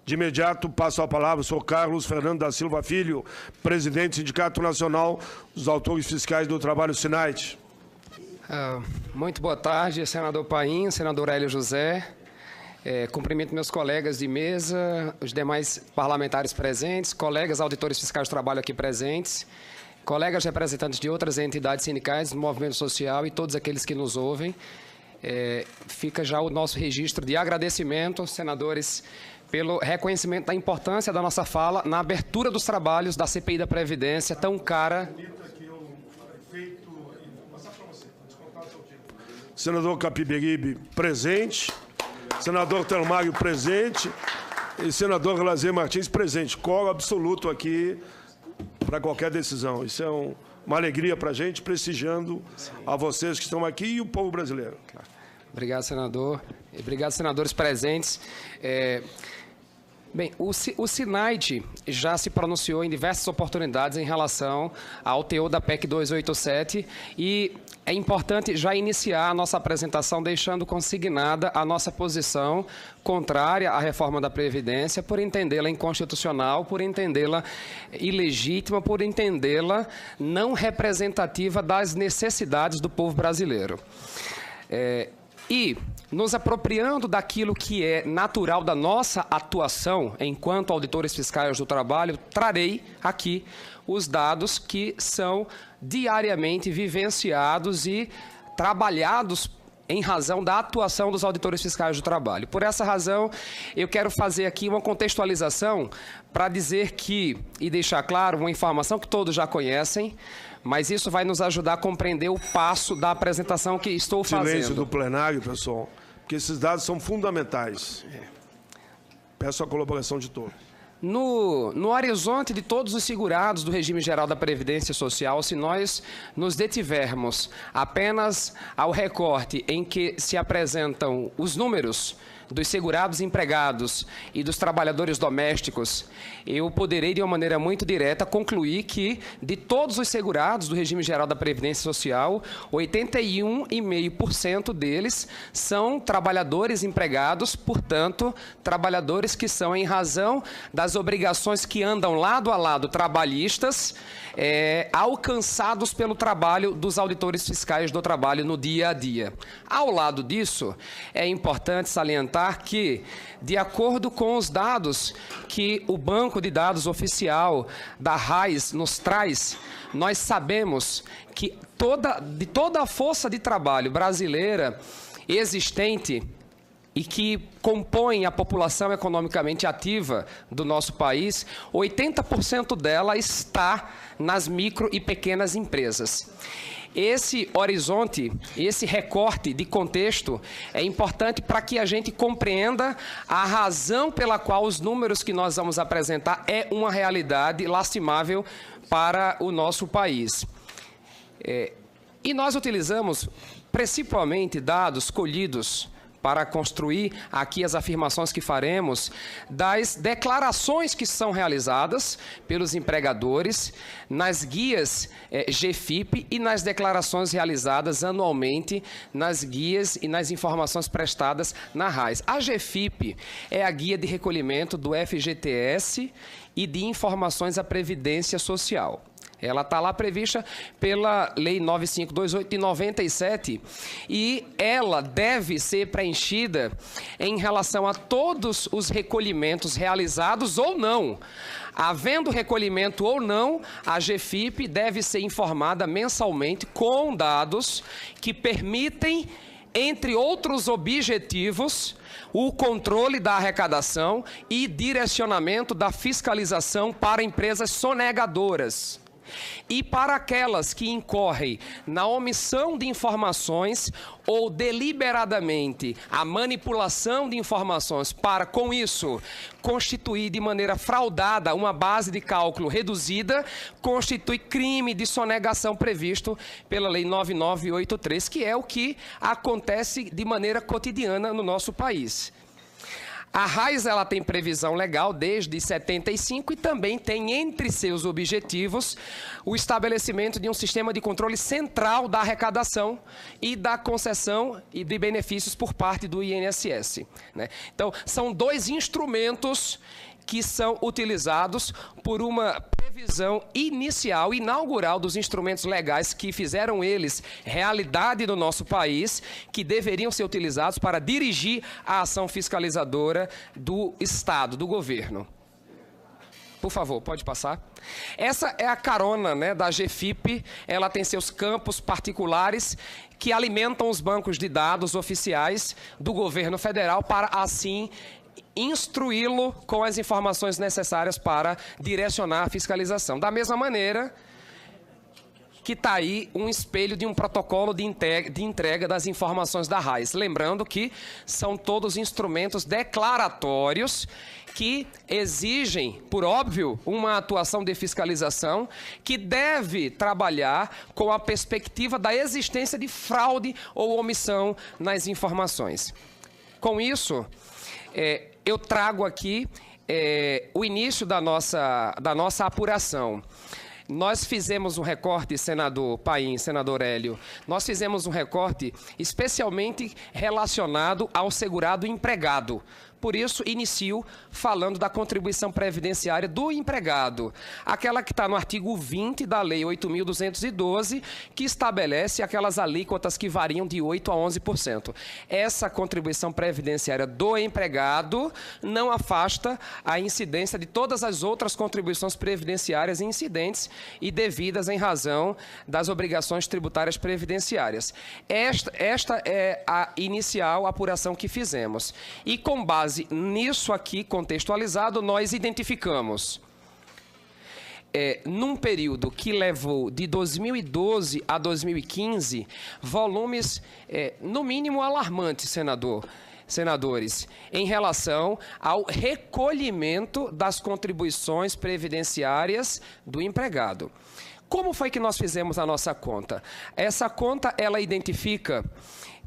De imediato, passo a palavra ao senhor Carlos Fernando da Silva Filho, presidente do Sindicato Nacional dos Autores Fiscais do Trabalho, SINAIT. Muito boa tarde, senador Paim, senador Hélio José. Cumprimento meus colegas de mesa, os demais parlamentares presentes, colegas auditores fiscais do trabalho aqui presentes, colegas representantes de outras entidades sindicais, do movimento social e todos aqueles que nos ouvem. Fica já o nosso registro de agradecimento, senadores, pelo reconhecimento da importância da nossa fala na abertura dos trabalhos da CPI da Previdência, tão cara. Senador Capiberibe, presente. Senador Telmário, presente. E senador Lazer Martins, presente. Coro absoluto aqui para qualquer decisão. Isso é uma alegria para a gente, prestigiando a vocês que estão aqui e o povo brasileiro. Obrigado, senador. Obrigado, senadores presentes. Bem, o SINAIT já se pronunciou em diversas oportunidades em relação ao teor da PEC 287 e é importante já iniciar a nossa apresentação deixando consignada a nossa posição contrária à reforma da Previdência, por entendê-la inconstitucional, por entendê-la ilegítima, por entendê-la não representativa das necessidades do povo brasileiro. E, nos apropriando daquilo que é natural da nossa atuação enquanto auditores fiscais do trabalho, trarei aqui os dados que são diariamente vivenciados e trabalhados em razão da atuação dos auditores fiscais do trabalho. Por essa razão, eu quero fazer aqui uma contextualização para dizer que, e deixar claro, uma informação que todos já conhecem, mas isso vai nos ajudar a compreender o passo da apresentação que estou fazendo. Silêncio do plenário, pessoal, porque esses dados são fundamentais. Peço a colaboração de todos. No horizonte de todos os segurados do regime geral da Previdência Social, se nós nos detivermos apenas ao recorte em que se apresentam os números dos segurados empregados e dos trabalhadores domésticos, eu poderei, de uma maneira muito direta, concluir que, de todos os segurados do regime geral da Previdência Social, 81,5% deles são trabalhadores empregados, portanto, trabalhadores que são, em razão das obrigações que andam lado a lado trabalhistas, alcançados pelo trabalho dos auditores fiscais do trabalho no dia a dia. Ao lado disso, é importante salientar que, de acordo com os dados que o Banco de Dados Oficial da RAIS nos traz, nós sabemos que de toda a força de trabalho brasileira existente e que compõe a população economicamente ativa do nosso país, 80% dela está nas micro e pequenas empresas. Esse horizonte, esse recorte de contexto é importante para que a gente compreenda a razão pela qual os números que nós vamos apresentar é uma realidade lastimável para o nosso país. E nós utilizamos principalmente dados colhidos para construir aqui as afirmações que faremos das declarações que são realizadas pelos empregadores nas guias GFIP e nas declarações realizadas anualmente nas guias e nas informações prestadas na RAIS. A GFIP é a guia de recolhimento do FGTS e de informações à Previdência Social. Ela está lá prevista pela Lei 9528 de 97 e ela deve ser preenchida em relação a todos os recolhimentos realizados ou não. Havendo recolhimento ou não, a GFIP deve ser informada mensalmente com dados que permitem, entre outros objetivos, o controle da arrecadação e direcionamento da fiscalização para empresas sonegadoras. E para aquelas que incorrem na omissão de informações ou deliberadamente a manipulação de informações para, com isso, constituir de maneira fraudada uma base de cálculo reduzida, constitui crime de sonegação previsto pela Lei 9983, que é o que acontece de maneira cotidiana no nosso país. A RAIS ela tem previsão legal desde 75 e também tem entre seus objetivos o estabelecimento de um sistema de controle central da arrecadação e da concessão e de benefícios por parte do INSS, né? Então, são dois instrumentos que são utilizados por uma previsão inicial, inaugural dos instrumentos legais que fizeram eles realidade no nosso país, que deveriam ser utilizados para dirigir a ação fiscalizadora do Estado, do governo. Por favor, pode passar. Essa é a carona, né, da GFIP. Ela tem seus campos particulares que alimentam os bancos de dados oficiais do governo federal para, assim, instruí-lo com as informações necessárias para direcionar a fiscalização. Da mesma maneira que está aí um espelho de um protocolo de entrega das informações da RAIS. Lembrando que são todos instrumentos declaratórios que exigem, por óbvio, uma atuação de fiscalização que deve trabalhar com a perspectiva da existência de fraude ou omissão nas informações. Com isso, eu trago aqui o início da nossa apuração. Nós fizemos um recorte, senador Paim, senador Hélio, nós fizemos um recorte especialmente relacionado ao segurado empregado. Por isso, inicio falando da contribuição previdenciária do empregado, aquela que está no artigo 20 da Lei 8.212, que estabelece aquelas alíquotas que variam de 8% a 11%. Essa contribuição previdenciária do empregado não afasta a incidência de todas as outras contribuições previdenciárias incidentes e devidas em razão das obrigações tributárias previdenciárias. Esta é a inicial apuração que fizemos. E com base nisso aqui contextualizado, nós identificamos, num período que levou de 2012 a 2015, volumes, no mínimo, alarmantes, senadores, em relação ao recolhimento das contribuições previdenciárias do empregado. Como foi que nós fizemos a nossa conta? Essa conta, ela identifica,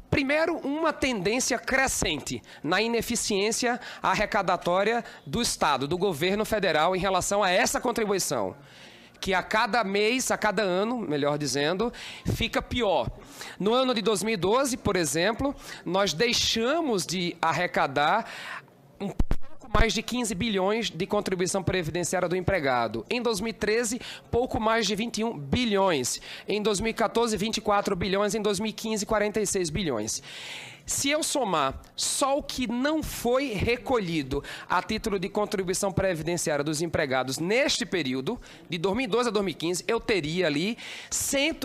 primeiro, uma tendência crescente na ineficiência arrecadatória do Estado, do governo federal, em relação a essa contribuição, que a cada mês, a cada ano, melhor dizendo, fica pior. No ano de 2012, por exemplo, nós deixamos de arrecadar mais de 15 bilhões de contribuição previdenciária do empregado. Em 2013, pouco mais de 21 bilhões. Em 2014, 24 bilhões. Em 2015, 46 bilhões. Se eu somar só o que não foi recolhido a título de contribuição previdenciária dos empregados neste período, de 2012 a 2015, eu teria ali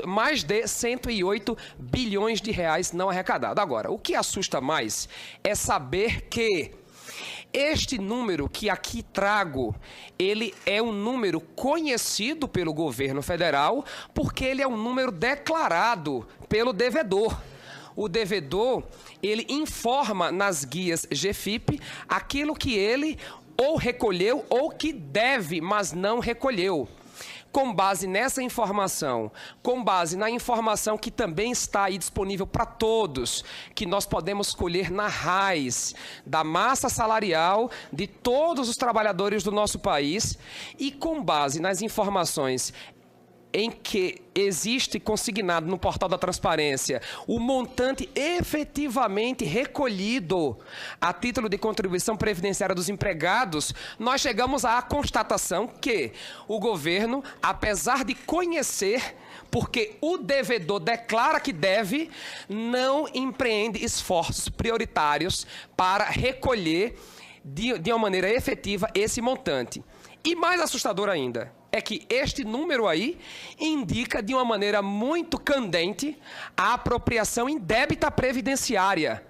mais de 108 bilhões de reais não arrecadados. Agora, o que assusta mais é saber que este número que aqui trago, ele é um número conhecido pelo governo federal, porque ele é um número declarado pelo devedor. O devedor, ele informa nas guias GFIP aquilo que ele ou recolheu ou que deve, mas não recolheu. Com base nessa informação, com base na informação que também está aí disponível para todos, que nós podemos colher na RAIS, da massa salarial de todos os trabalhadores do nosso país, e com base nas informações em que existe consignado no portal da transparência o montante efetivamente recolhido a título de contribuição previdenciária dos empregados, nós chegamos à constatação que o governo, apesar de conhecer, porque o devedor declara que deve, não empreende esforços prioritários para recolher de uma maneira efetiva esse montante. E mais assustador ainda, é que este número aí indica de uma maneira muito candente a apropriação indébita previdenciária,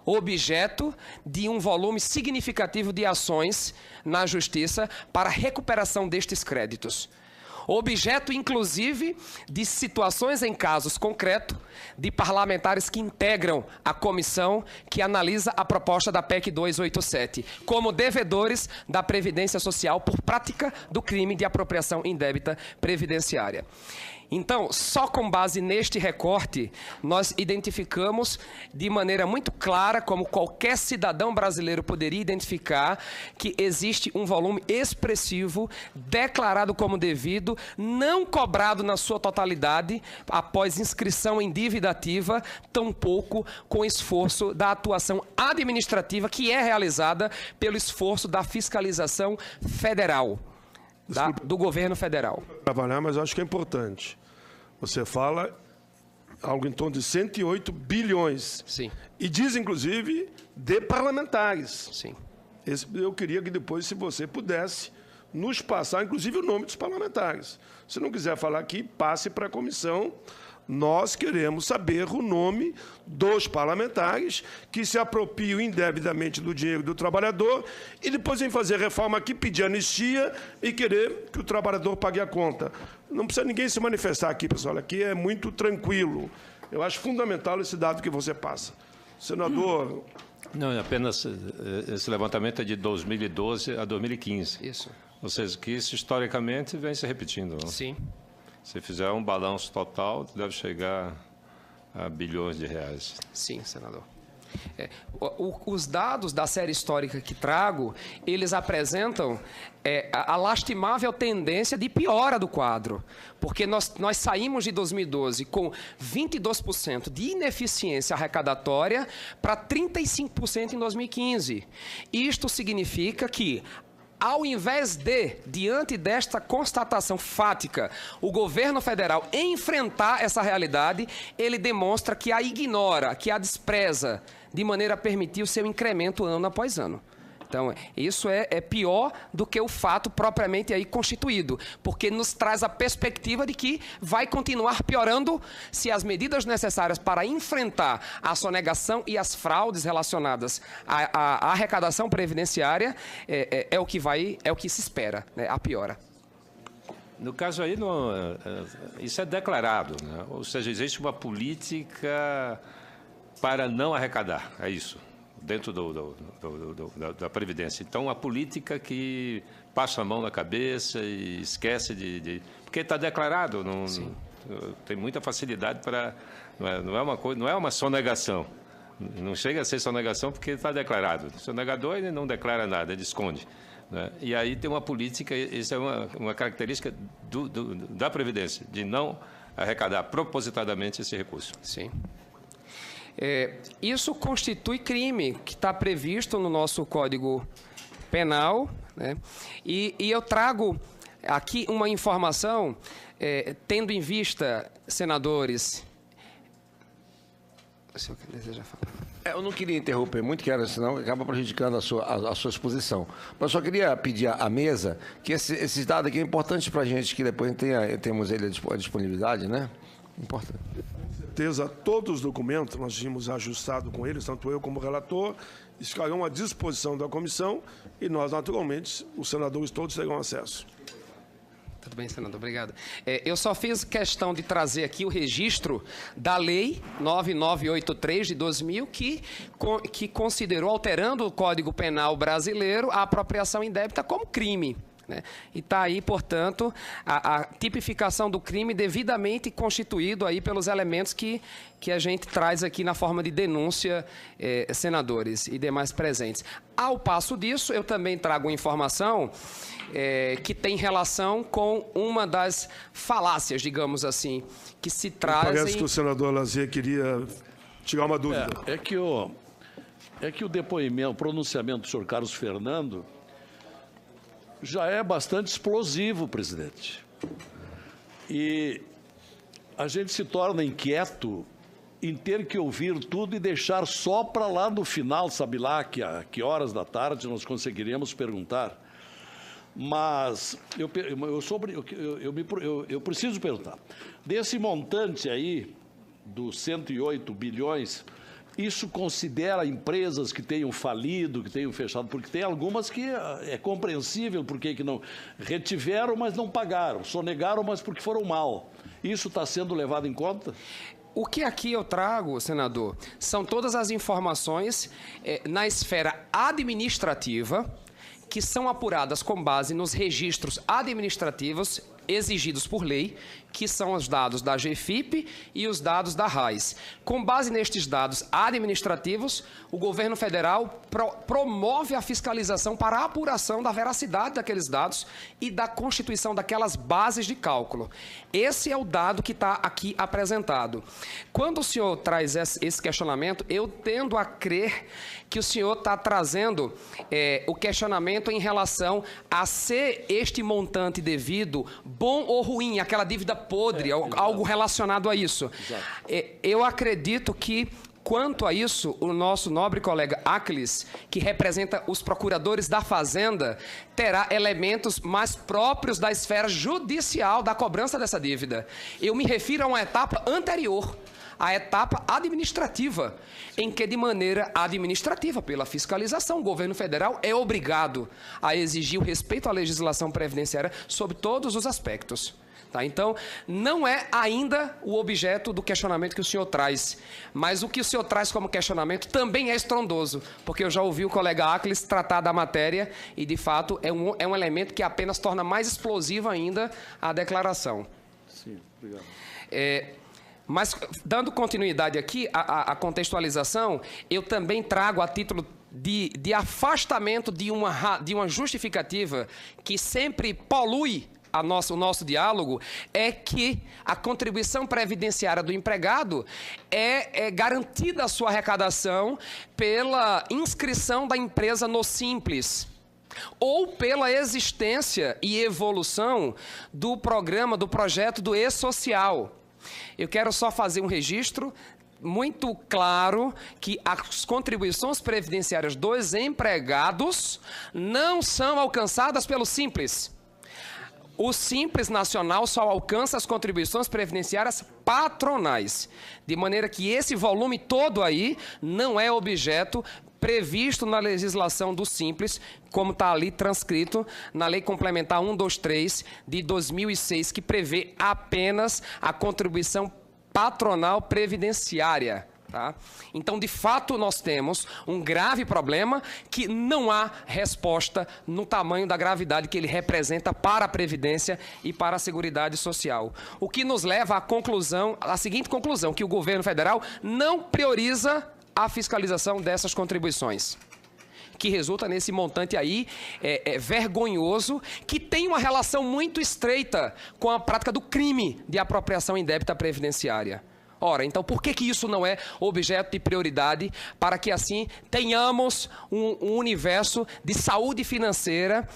objeto de um volume significativo de ações na Justiça para recuperação destes créditos. Objeto, inclusive, de situações em casos concretos de parlamentares que integram a comissão que analisa a proposta da PEC 287, como devedores da Previdência Social por prática do crime de apropriação indébita previdenciária. Então, só com base neste recorte, nós identificamos de maneira muito clara, como qualquer cidadão brasileiro poderia identificar, que existe um volume expressivo, declarado como devido, não cobrado na sua totalidade, após inscrição em dívida ativa, tampouco com esforço da atuação administrativa que é realizada pelo esforço da fiscalização federal, do governo federal. Trabalhar, mas eu acho que é importante. Você fala algo em torno de 108 bilhões. Sim. E diz, inclusive, de parlamentares. Sim. Eu queria que depois, se você pudesse, nos passar, inclusive, o nome dos parlamentares. Se não quiser falar aqui, passe para a comissão. Nós queremos saber o nome dos parlamentares que se apropriam indevidamente do dinheiro do trabalhador e depois vem fazer reforma aqui, pedir anistia e querer que o trabalhador pague a conta. Não precisa ninguém se manifestar aqui, pessoal. Aqui é muito tranquilo. Eu acho fundamental esse dado que você passa. Senador... Não, apenas esse levantamento é de 2012 a 2015. Isso. Ou seja, que isso historicamente vem se repetindo. Não? Sim. Se fizer um balanço total, deve chegar a bilhões de reais. Sim, senador. Os dados da série histórica que trago, eles apresentam a lastimável tendência de piora do quadro, porque nós saímos de 2012 com 22% de ineficiência arrecadatória para 35% em 2015. Isto significa que, ao invés de, diante desta constatação fática, o governo federal enfrentar essa realidade, ele demonstra que a ignora, que a despreza, de maneira a permitir o seu incremento ano após ano. Então, isso é pior do que o fato propriamente aí constituído, porque nos traz a perspectiva de que vai continuar piorando se as medidas necessárias para enfrentar a sonegação e as fraudes relacionadas à arrecadação previdenciária é o que se espera, né? A piora. No caso aí, isso é declarado, né? Ou seja, existe uma política para não arrecadar, é isso. Dentro da Previdência. Então, a política que passa a mão na cabeça e esquece porque está declarado, tem muita facilidade para... Não é uma sonegação. Não chega a ser sonegação porque está declarado. O sonegador ele não declara nada, ele esconde. Né? E aí tem uma política, isso é uma característica da Previdência, de não arrecadar propositadamente esse recurso. Sim. Isso constitui crime que está previsto no nosso Código Penal, né? E eu trago aqui uma informação, tendo em vista, senadores... O senhor deseja falar? Eu não queria interromper muito, senão acaba prejudicando a sua exposição. Mas só queria pedir à mesa que esses dados aqui é importante para a gente, que depois temos ele à disponibilidade, né? Importante. Certeza, todos os documentos nós tínhamos ajustado com eles, tanto eu como o relator, estarão à disposição da comissão e nós, naturalmente, os senadores todos terão acesso. Tudo bem, senador, obrigado. Eu só fiz questão de trazer aqui o registro da Lei 9983 de 2000, que considerou, alterando o Código Penal brasileiro, a apropriação indébita como crime. Né? E está aí, portanto, a tipificação do crime devidamente constituído aí pelos elementos que a gente traz aqui na forma de denúncia, senadores e demais presentes. Ao passo disso, eu também trago informação que tem relação com uma das falácias, digamos assim, que se trazem... Parece que o senador Lazier queria tirar uma dúvida. É que o depoimento, o pronunciamento do senhor Carlos Fernando já é bastante explosivo, presidente. E a gente se torna inquieto em ter que ouvir tudo e deixar só para lá no final, sabe lá a que horas da tarde nós conseguiríamos perguntar. Mas eu preciso perguntar. Desse montante aí, dos 108 bilhões... Isso considera empresas que tenham falido, que tenham fechado, porque tem algumas que é compreensível porque que não retiveram, mas não pagaram, sonegaram, mas porque foram mal. Isso está sendo levado em conta? O que aqui eu trago, senador, são todas as informações na esfera administrativa que são apuradas com base nos registros administrativos exigidos por lei, que são os dados da GFIP e os dados da RAIS. Com base nestes dados administrativos, o governo federal promove a fiscalização para a apuração da veracidade daqueles dados e da constituição daquelas bases de cálculo. Esse é o dado que está aqui apresentado. Quando o senhor traz esse questionamento, eu tendo a crer que o senhor está trazendo o questionamento em relação a ser este montante devido bom ou ruim, aquela dívida podre, algo relacionado a isso. Eu acredito que, quanto a isso, o nosso nobre colega Aclis, que representa os procuradores da Fazenda, terá elementos mais próprios da esfera judicial da cobrança dessa dívida. Eu me refiro a uma etapa anterior, a etapa administrativa, em que, de maneira administrativa, pela fiscalização, o governo federal é obrigado a exigir o respeito à legislação previdenciária sobre todos os aspectos. Tá? Então, não é ainda o objeto do questionamento que o senhor traz, mas o que o senhor traz como questionamento também é estrondoso, porque eu já ouvi o colega Aclis tratar da matéria e, de fato, é um elemento que apenas torna mais explosiva ainda a declaração. Sim, obrigado. Mas, dando continuidade aqui à contextualização, eu também trago a título de afastamento de uma justificativa que sempre polui o nosso diálogo, é que a contribuição previdenciária do empregado é garantida a sua arrecadação pela inscrição da empresa no Simples, ou pela existência e evolução do programa, do projeto do E-Social. Eu quero só fazer um registro muito claro que as contribuições previdenciárias dos empregados não são alcançadas pelo Simples. O Simples Nacional só alcança as contribuições previdenciárias patronais, de maneira que esse volume todo aí não é objeto previsto na legislação do Simples, como está ali transcrito na Lei Complementar 123 de 2006, que prevê apenas a contribuição patronal previdenciária. Tá? Então, de fato, nós temos um grave problema que não há resposta no tamanho da gravidade que ele representa para a Previdência e para a Seguridade Social. O que nos leva à seguinte conclusão, que o governo federal não prioriza a fiscalização dessas contribuições, que resulta nesse montante aí vergonhoso, que tem uma relação muito estreita com a prática do crime de apropriação indébita previdenciária. Ora, então, por que isso não é objeto de prioridade para que, assim, tenhamos um universo de saúde financeira,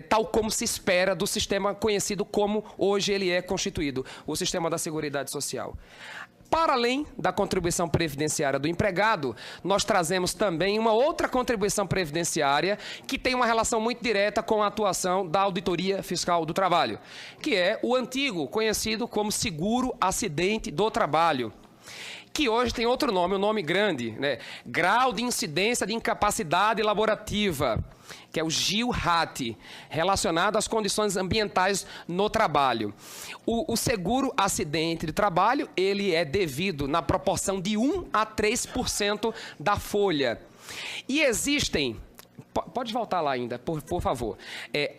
tal como se espera do sistema conhecido como hoje ele é constituído, o sistema da Seguridade Social? Para além da contribuição previdenciária do empregado, nós trazemos também uma outra contribuição previdenciária que tem uma relação muito direta com a atuação da Auditoria Fiscal do Trabalho, que é o antigo conhecido como seguro acidente do trabalho, que hoje tem outro nome, um nome grande, né? Grau de incidência de incapacidade laborativa, que é o GIL-RAT, relacionado às condições ambientais no trabalho. O seguro acidente de trabalho, ele é devido na proporção de 1 a 3% da folha. E existem... Pode voltar lá ainda, por favor.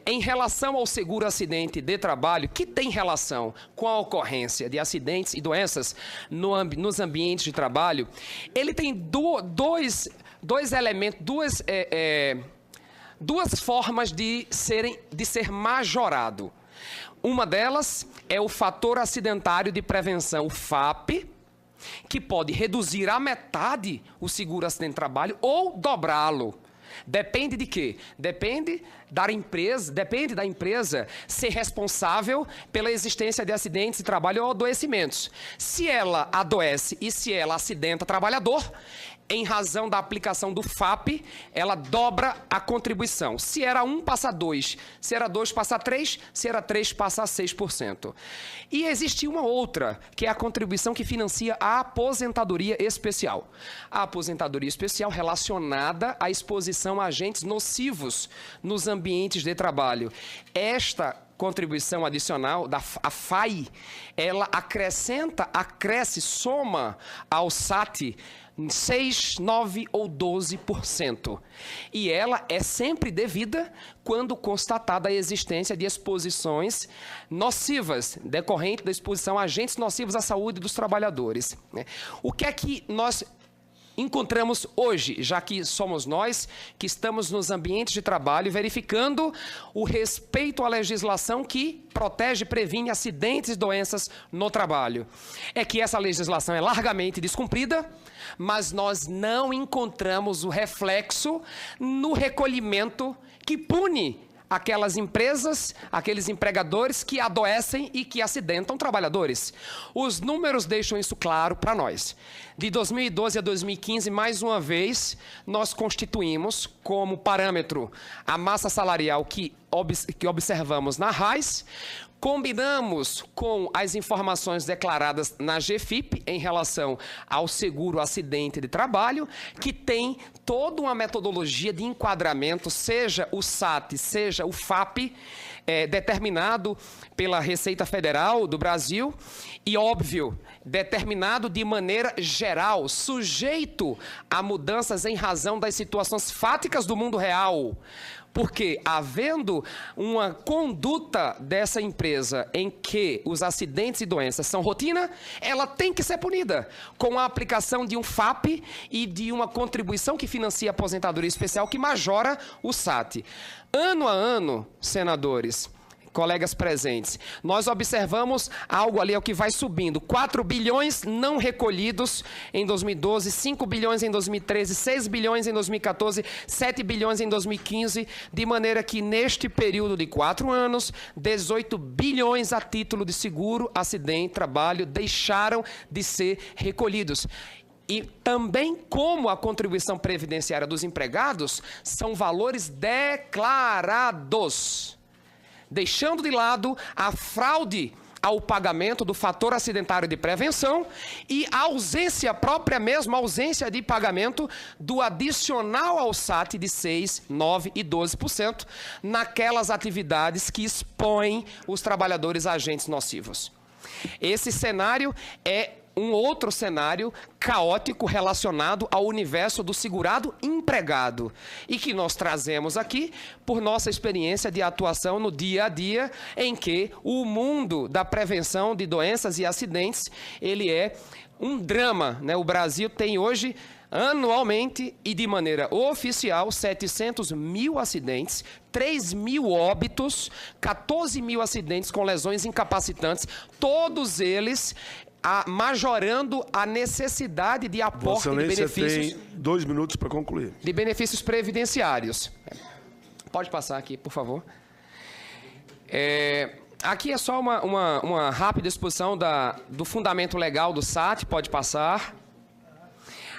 Em relação ao seguro acidente de trabalho, que tem relação com a ocorrência de acidentes e doenças nos ambientes de trabalho, ele tem dois elementos, duas formas de ser majorado. Uma delas é o fator acidentário de prevenção, o FAP, que pode reduzir à metade o seguro acidente de trabalho ou dobrá-lo. Depende de quê? Depende da empresa ser responsável pela existência de acidentes de trabalho ou adoecimentos. Se ela adoece e se ela acidenta trabalhador, em razão da aplicação do FAP, ela dobra a contribuição. Se era 1, passa a 2. Se era 2, passa a 3. Se era 3, passa a 6%. E existe uma outra, que é a contribuição que financia a aposentadoria especial. A aposentadoria especial relacionada à exposição a agentes nocivos nos ambientes de trabalho. Esta contribuição adicional, a FAI, ela acresce, soma ao SAT 6, 9 ou 12%. E ela é sempre devida quando constatada a existência de exposições nocivas, decorrente da exposição a agentes nocivos à saúde dos trabalhadores. O que é que nós encontramos hoje, já que somos nós que estamos nos ambientes de trabalho verificando o respeito à legislação que protege e previne acidentes e doenças no trabalho? É que essa legislação é largamente descumprida, mas nós não encontramos o reflexo no recolhimento que pune aquelas empresas, aqueles empregadores que adoecem e que acidentam trabalhadores. Os números deixam isso claro para nós. De 2012 a 2015, mais uma vez, nós constituímos como parâmetro a massa salarial que observamos na RAIS, combinamos com as informações declaradas na GFIP em relação ao seguro acidente de trabalho, que tem toda uma metodologia de enquadramento, seja o SAT, seja o FAP, determinado pela Receita Federal do Brasil e, óbvio, determinado de maneira geral, sujeito a mudanças em razão das situações fáticas do mundo real. Porque, havendo uma conduta dessa empresa em que os acidentes e doenças são rotina, ela tem que ser punida com a aplicação de um FAP e de uma contribuição que financia a aposentadoria especial que majora o SAT. Ano a ano, senadores, colegas presentes, nós observamos algo ali, o que vai subindo. 4 bilhões não recolhidos em 2012, 5 bilhões em 2013, 6 bilhões em 2014, 7 bilhões em 2015, de maneira que neste período de 4 anos, 18 bilhões a título de seguro, acidente, trabalho, deixaram de ser recolhidos. E também como a contribuição previdenciária dos empregados são valores declarados, deixando de lado a fraude ao pagamento do fator acidentário de prevenção e a ausência, própria mesmo, ausência de pagamento do adicional ao SAT de 6, 9 e 12% naquelas atividades que expõem os trabalhadores a agentes nocivos. Esse cenário é um outro cenário caótico relacionado ao universo do segurado empregado e que nós trazemos aqui por nossa experiência de atuação no dia a dia, em que o mundo da prevenção de doenças e acidentes, ele é um drama, né? O Brasil tem hoje, anualmente e de maneira oficial, 700 mil acidentes, 3 mil óbitos, 14 mil acidentes com lesões incapacitantes, todos eles majorando a necessidade de aporte de benefícios. Você tem 2 minutos para concluir. De benefícios previdenciários. Pode passar aqui, por favor. Aqui é só uma rápida exposição do fundamento legal do SAT, pode passar.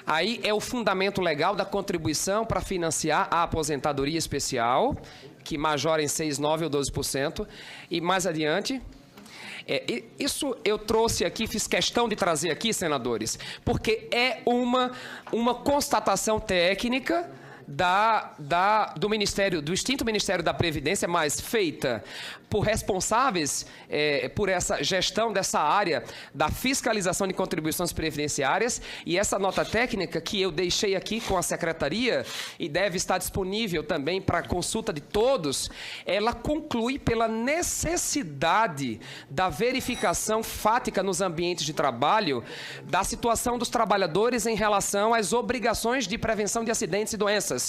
Aí é o fundamento legal da contribuição para financiar a aposentadoria especial, que majora em 6, 9 ou 12%. E mais adiante... isso eu trouxe aqui, fiz questão de trazer aqui, senadores, porque é uma constatação técnica do Ministério, do extinto Ministério da Previdência, mas feita por responsáveis por essa gestão dessa área da fiscalização de contribuições previdenciárias, e essa nota técnica que eu deixei aqui com a Secretaria e deve estar disponível também para consulta de todos, ela conclui pela necessidade da verificação fática nos ambientes de trabalho da situação dos trabalhadores em relação às obrigações de prevenção de acidentes e doenças.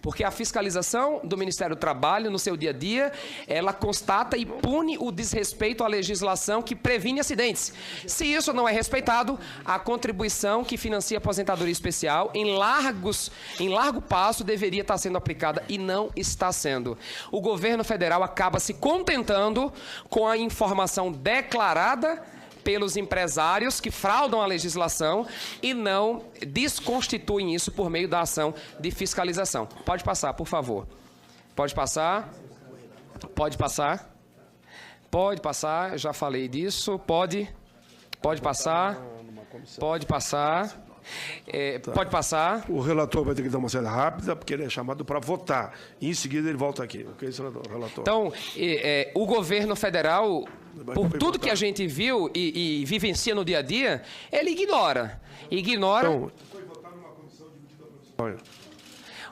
Porque a fiscalização do Ministério do Trabalho, no seu dia a dia, ela constata e pune o desrespeito à legislação que previne acidentes. Se isso não é respeitado, a contribuição que financia a aposentadoria especial, em largo passo, deveria estar sendo aplicada e não está sendo. O governo federal acaba se contentando com a informação declarada pelos empresários que fraudam a legislação e não desconstituem isso por meio da ação de fiscalização. Pode passar, por favor. Pode passar. Pode passar. Pode passar, já falei disso. Pode passar. Pode passar. Pode passar. O relator vai ter que dar uma saída rápida, porque ele é chamado para votar. E em seguida ele volta aqui. Ok, senador? Relator. Então, o governo federal, por tudo que a gente viu e vivencia no dia a dia, ele ignora. Então,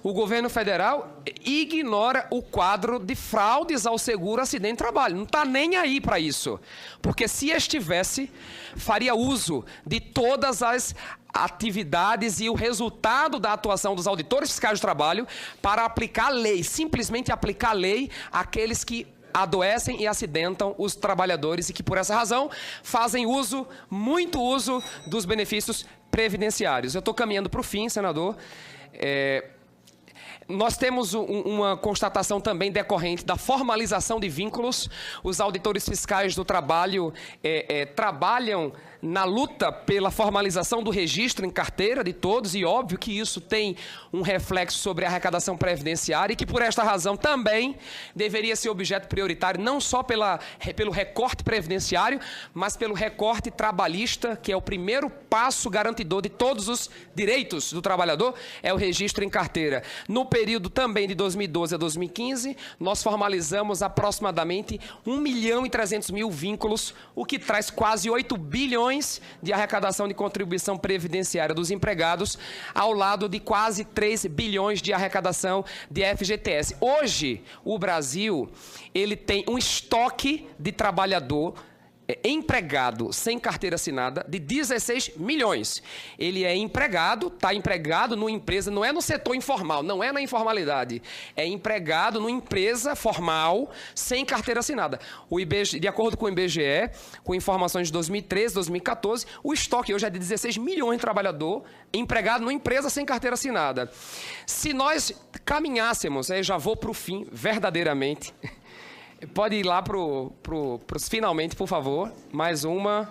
o governo federal ignora o quadro de fraudes ao seguro-acidente de trabalho. Não está nem aí para isso. Porque se estivesse, faria uso de todas as atividades e o resultado da atuação dos auditores fiscais do trabalho para aplicar a lei, simplesmente aplicar a lei àqueles que adoecem e acidentam os trabalhadores e que, por essa razão, fazem uso, muito uso, dos benefícios previdenciários. Eu estou caminhando para o fim, senador. Nós temos uma constatação também decorrente da formalização de vínculos. Os auditores fiscais do trabalho trabalham na luta pela formalização do registro em carteira de todos, e óbvio que isso tem um reflexo sobre a arrecadação previdenciária e que, por esta razão, também deveria ser objeto prioritário, não só pelo recorte previdenciário, mas pelo recorte trabalhista, que é o primeiro passo garantidor de todos os direitos do trabalhador, é o registro em carteira. No período também de 2012 a 2015, nós formalizamos aproximadamente 1.300.000 vínculos, o que traz quase 8 bilhões de arrecadação de contribuição previdenciária dos empregados, ao lado de quase 3 bilhões de arrecadação de FGTS. Hoje, o Brasil ele tem um estoque de trabalhador empregado sem carteira assinada de 16 milhões. Ele é empregado, está empregado numa empresa, não é no setor informal, não é na informalidade, é empregado numa empresa formal sem carteira assinada. O IBGE, de acordo com o IBGE, com informações de 2013, 2014, o estoque hoje é de 16 milhões de trabalhador empregado numa empresa sem carteira assinada. Se nós caminhássemos, aí já vou para o fim, verdadeiramente. Pode ir lá para os finalmente, por favor. Mais uma.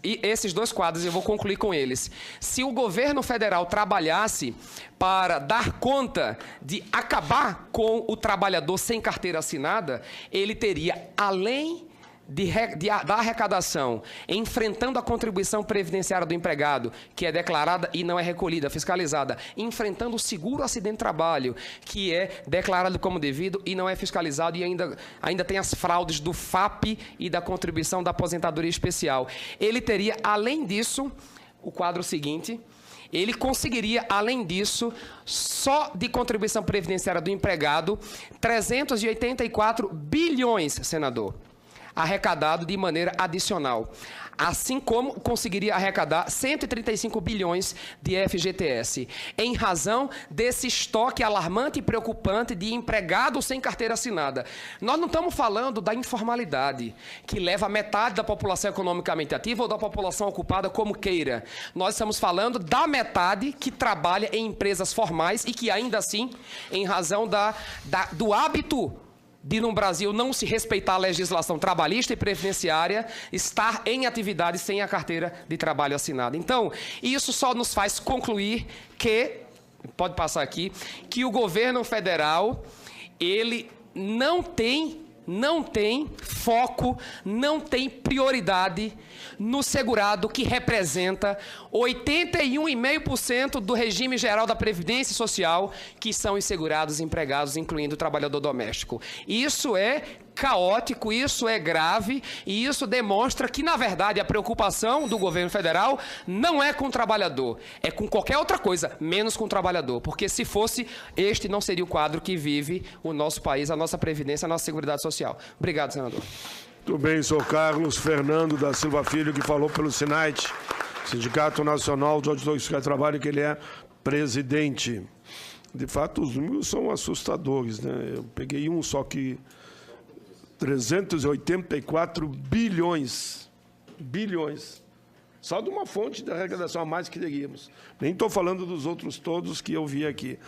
E esses dois quadros eu vou concluir com eles. Se o governo federal trabalhasse para dar conta de acabar com o trabalhador sem carteira assinada, ele teria, além da arrecadação, enfrentando a contribuição previdenciária do empregado, que é declarada e não é recolhida, fiscalizada, enfrentando o seguro acidente de trabalho, que é declarado como devido e não é fiscalizado, e ainda tem as fraudes do FAP e da contribuição da aposentadoria especial. Ele teria, além disso, o quadro seguinte, ele conseguiria, além disso, só de contribuição previdenciária do empregado, 384 bilhões, senador, arrecadado de maneira adicional, assim como conseguiria arrecadar 135 bilhões de FGTS, em razão desse estoque alarmante e preocupante de empregados sem carteira assinada. Nós não estamos falando da informalidade, que leva metade da população economicamente ativa ou da população ocupada, como queira. Nós estamos falando da metade que trabalha em empresas formais e que, ainda assim, em razão do hábito de, no Brasil, não se respeitar a legislação trabalhista e previdenciária, estar em atividade sem a carteira de trabalho assinada. Então, isso só nos faz concluir que, pode passar aqui, que o governo federal, ele não tem foco, não tem prioridade no segurado, que representa 81,5% do regime geral da Previdência Social, que são os segurados empregados, incluindo o trabalhador doméstico. Isso é caótico, isso é grave, e isso demonstra que, na verdade, a preocupação do governo federal não é com o trabalhador, é com qualquer outra coisa, menos com o trabalhador, porque se fosse, este não seria o quadro que vive o nosso país, a nossa Previdência, a nossa Seguridade Social. Obrigado, senador. Muito bem, sou Carlos Fernando da Silva Filho, que falou pelo SINAIT, Sindicato Nacional de Auditores Fiscais de Trabalho, que ele é presidente. De fato, os números são assustadores, né? Eu peguei um só que 384 bilhões, só de uma fonte de arrecadação a mais que teríamos. Nem estou falando dos outros todos que eu vi aqui.